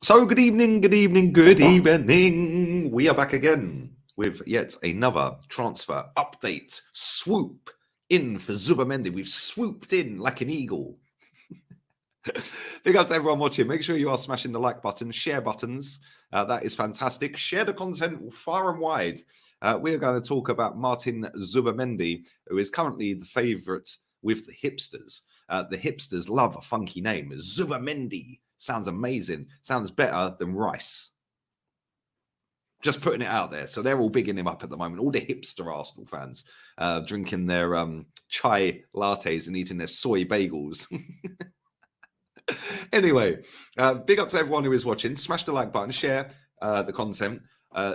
So good evening, good evening, good evening. We are back again with yet another transfer update. Swoop in for Zubimendi. We've swooped in like an eagle. Big up to everyone watching. Make sure you are smashing the like button, share buttons. That is fantastic. Share the content far and wide. We are going to talk about Martin Zubimendi, who is currently the favourite with the hipsters. The hipsters love a funky name. Zubimendi sounds amazing. Sounds better than rice. Just putting it out there. So they're all bigging him up at the moment. All the hipster Arsenal fans drinking their chai lattes and eating their soy bagels. Anyway, big up to everyone who is watching. Smash the like button, share the content,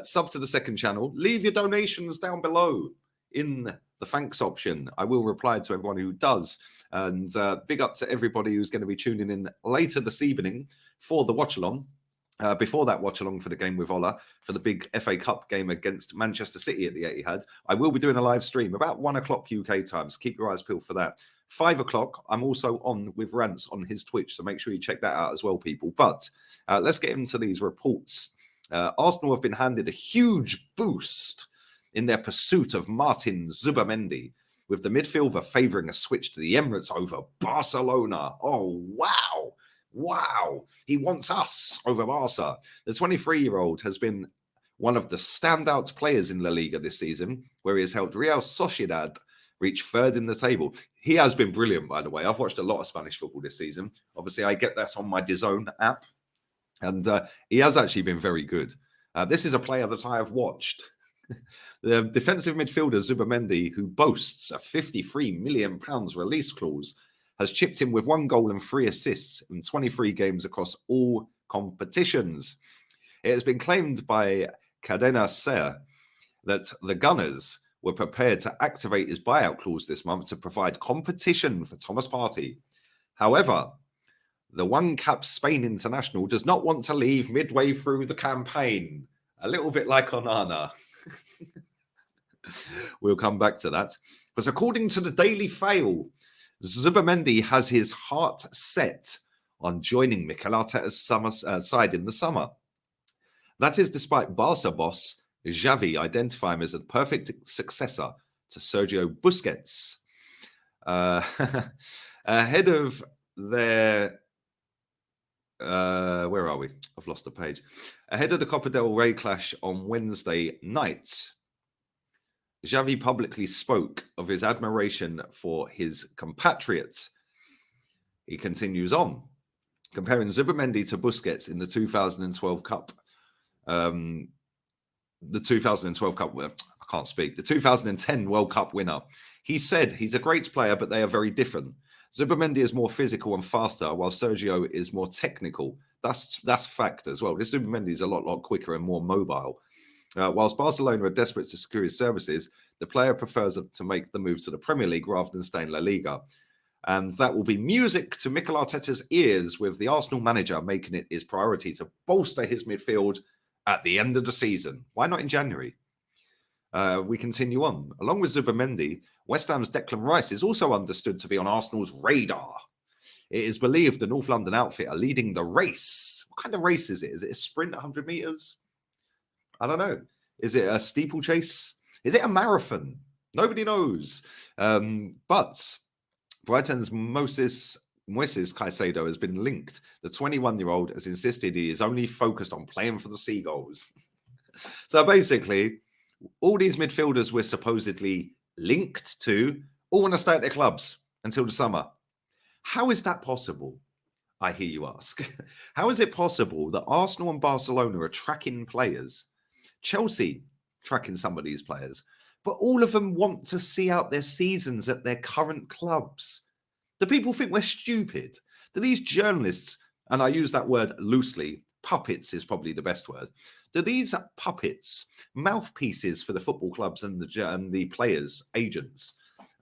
sub to the second channel. Leave your donations down below in the thanks option. I will reply to everyone who does. And big up to everybody who's going to be tuning in later this evening for the watch-along. Before that watch-along for the game with Ola, for the big FA Cup game against Manchester City at the Etihad, I will be doing a live stream about 1 o'clock UK time, so keep your eyes peeled for that. 5 o'clock, I'm also on with Rants on his Twitch, so make sure you check that out as well, people. But let's get into these reports. Arsenal have been handed a huge boost in their pursuit of Martin Zubimendi, with the midfielder favouring a switch to the Emirates over Barcelona. Oh, wow. Wow, he wants us over Barca. The 23-year-old has been one of the standout players in La Liga this season, where he has helped Real Sociedad reach third in the table. He has been brilliant, by the way. I've watched a lot of Spanish football this season. Obviously, I get that on my DAZN app, and he has actually been very good. This is a player that I have watched. The defensive midfielder Zubimendi, who boasts a £53 million release clause, has chipped in with 1 goal and 3 assists in 23 games across all competitions. It has been claimed by Cadena Ser that the Gunners were prepared to activate his buyout clause this month to provide competition for Thomas Partey. However, the one-cap Spain international does not want to leave midway through the campaign. A little bit like Onana. We'll come back to that. But according to the Daily Fail, Zubimendi has his heart set on joining Mikel Arteta's side in the summer. That is despite Barca boss Xavi identifying him as the perfect successor to Sergio Busquets. Ahead of their... where are we? I've lost the page. Ahead of the Copa del Rey clash on Wednesday night, Xavi publicly spoke of his admiration for his compatriots. He continues on, comparing Zubimendi to Busquets in the 2012 Cup. The 2010 World Cup winner. He said he's a great player, but they are very different. Zubimendi is more physical and faster, while Sergio is more technical. That's fact as well. This Zubimendi is a lot quicker and more mobile. Whilst Barcelona are desperate to secure his services, the player prefers to make the move to the Premier League rather than stay in La Liga. And that will be music to Mikel Arteta's ears, with the Arsenal manager making it his priority to bolster his midfield at the end of the season. Why not in January? We continue on. Along with Zubimendi, West Ham's Declan Rice is also understood to be on Arsenal's radar. It is believed the North London outfit are leading the race. What kind of race is it? Is it a sprint, 100 metres? I don't know. Is it a steeplechase? Is it a marathon? Nobody knows. But Brighton's Moises Caicedo has been linked. The 21-year-old has insisted he is only focused on playing for the Seagulls. So basically, all these midfielders we're supposedly linked to all want to stay at their clubs until the summer. How is that possible? I hear you ask. How is it possible that Arsenal and Barcelona are tracking players? Chelsea tracking some of these players, but all of them want to see out their seasons at their current clubs. Do people think we're stupid? Do these journalists, and I use that word loosely, puppets is probably the best word, do these puppets, mouthpieces for the football clubs and the players, agents,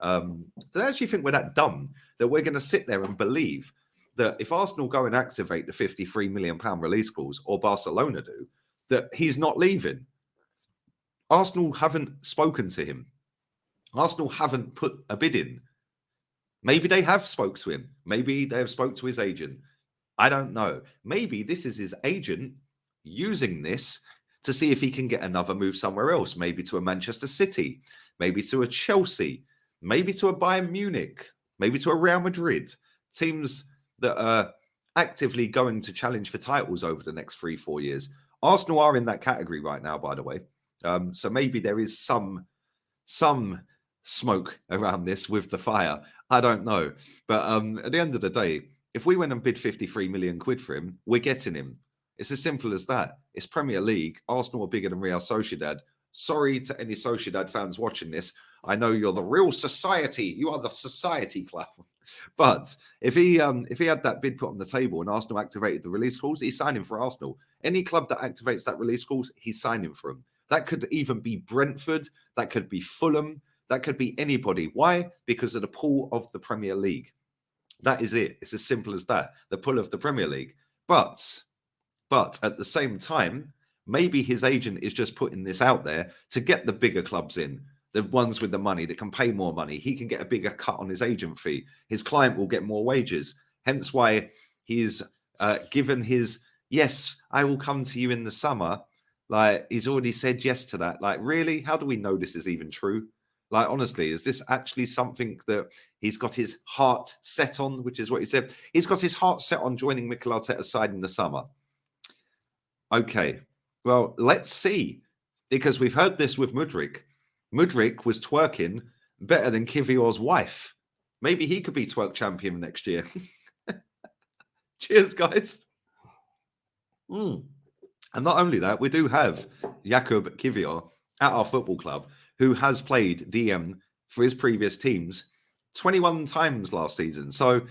do they actually think we're that dumb that we're going to sit there and believe that if Arsenal go and activate the £53 million release clause, or Barcelona do, that he's not leaving? Arsenal haven't spoken to him. Arsenal haven't put a bid in. Maybe they have spoke to him. Maybe they have spoke to his agent. I don't know. Maybe this is his agent using this to see if he can get another move somewhere else, maybe to a Manchester City, maybe to a Chelsea, maybe to a Bayern Munich, maybe to a Real Madrid. Teams that are actively going to challenge for titles over the next 3-4 years. Arsenal are in that category right now, by the way. So maybe there is some smoke around this with the fire. I don't know. But at the end of the day, if we went and bid 53 million quid for him, we're getting him. It's as simple as that. It's Premier League. Arsenal are bigger than Real Sociedad. Sorry to any Sociedad fans watching this. I know you're the real society. You are the society club. But if he had that bid put on the table and Arsenal activated the release clause, he's signing for Arsenal. Any club that activates that release clause, he's signing for him. That could even be Brentford. That could be Fulham. That could be anybody. Why? Because of the pull of the Premier League. That is it. It's as simple as that. The pull of the Premier League. But at the same time, maybe his agent is just putting this out there to get the bigger clubs in, the ones with the money that can pay more money. He can get a bigger cut on his agent fee. His client will get more wages. Hence why he's given his, yes, I will come to you in the summer. Like, he's already said yes to that. Like, really? How do we know this is even true? Like, honestly, is this actually something that he's got his heart set on, which is what he said? He's got his heart set on joining Mikel Arteta's side in the summer. Okay, well, let's see. Because we've heard this with Mudryk. Mudryk was twerking better than Kivior's wife. Maybe he could be twerk champion next year. Cheers, guys. And not only that, we do have Jakub Kivior at our football club, who has played DM for his previous teams 21 times last season. So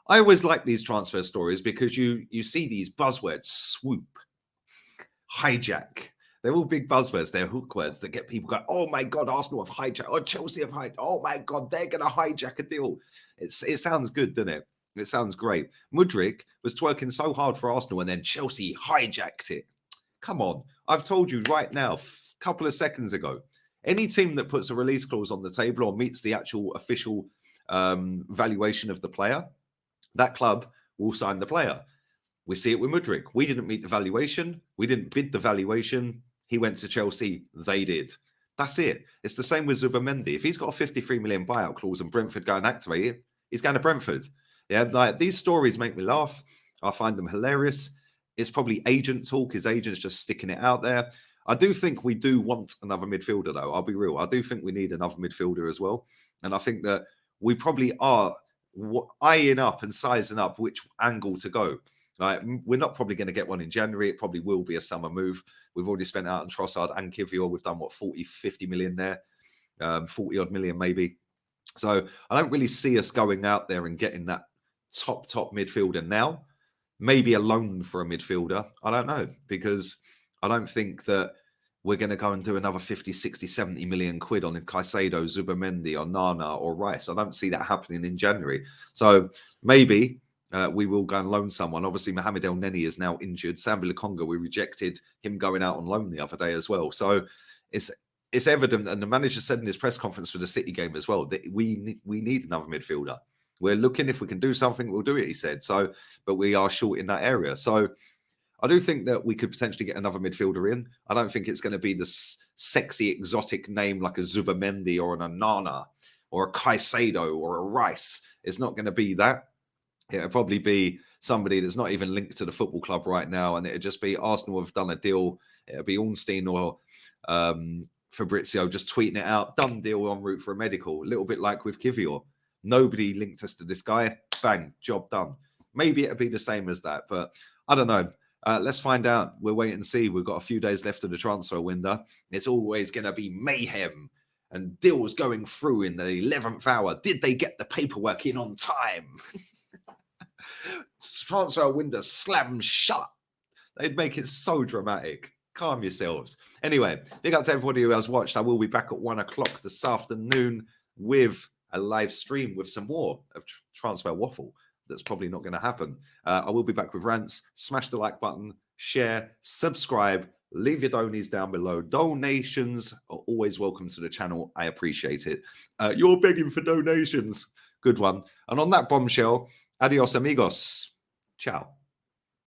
I always like these transfer stories because you see these buzzwords: swoop, hijack. They're all big buzzwords. They're hook words that get people going, oh my God, Arsenal have hijacked, or Chelsea have hijacked. Oh my God, they're going to hijack a deal. It sounds good, doesn't it? It sounds great. Mudryk was twerking so hard for Arsenal and then Chelsea hijacked it. Come on. I've told you right now, a couple of seconds ago, any team that puts a release clause on the table or meets the actual official valuation of the player, that club will sign the player. We see it with Mudryk. We didn't meet the valuation. We didn't bid the valuation. He went to Chelsea. They did. That's it. It's the same with Zubimendi. If he's got a 53 million buyout clause and Brentford go and activate it, he's going to Brentford. Yeah, like these stories make me laugh. I find them hilarious. It's probably agent talk. His agent's just sticking it out there. I do think we do want another midfielder, though. I'll be real. I do think we need another midfielder as well. And I think that we probably are eyeing up and sizing up which angle to go. Like, we're not probably going to get one in January. It probably will be a summer move. We've already spent out on Trossard and Kivior. We've done, 40, 50 million there? 40 odd million maybe. So I don't really see us going out there and getting that top midfielder now. Maybe a loan for a midfielder. I don't know, because I don't think that we're going to go and do another 50, 60, 70 million quid on Caicedo, Zubimendi, or Nana, or Rice. I don't see that happening in January. So maybe we will go and loan someone. Obviously, Mohamed El Neni is now injured. Sambi Lokonga, we rejected him going out on loan the other day as well. So it's evident, and the manager said in his press conference for the City game as well, that we need another midfielder. We're looking, if we can do something, we'll do it, he said. So, but we are short in that area. So I do think that we could potentially get another midfielder in. I don't think it's going to be this sexy, exotic name like a Zubimendi or an Onana or a Caicedo or a Rice. It's not going to be that. It'll probably be somebody that's not even linked to the football club right now. And it'll just be Arsenal have done a deal. It'll be Ornstein or Fabrizio just tweeting it out. Done deal en route for a medical. A little bit like with Kivior. Nobody linked us to this guy. Bang, job done. Maybe it'll be the same as that. But I don't know. Let's find out. We'll wait and see. We've got a few days left of the transfer window. It's always going to be mayhem and deals going through in the 11th hour. Did they get the paperwork in on time? Transfer window slammed shut. They'd make it so dramatic. Calm yourselves. Anyway, big up to everybody who has watched. I will be back at 1 o'clock this afternoon with a live stream with some more of Transfer Waffle. That's probably not going to happen. I will be back with rants. Smash the like button, share, subscribe, leave your donies down below. Donations are always welcome to the channel. I appreciate it. You're begging for donations. Good one. And on that bombshell, adios amigos. Ciao.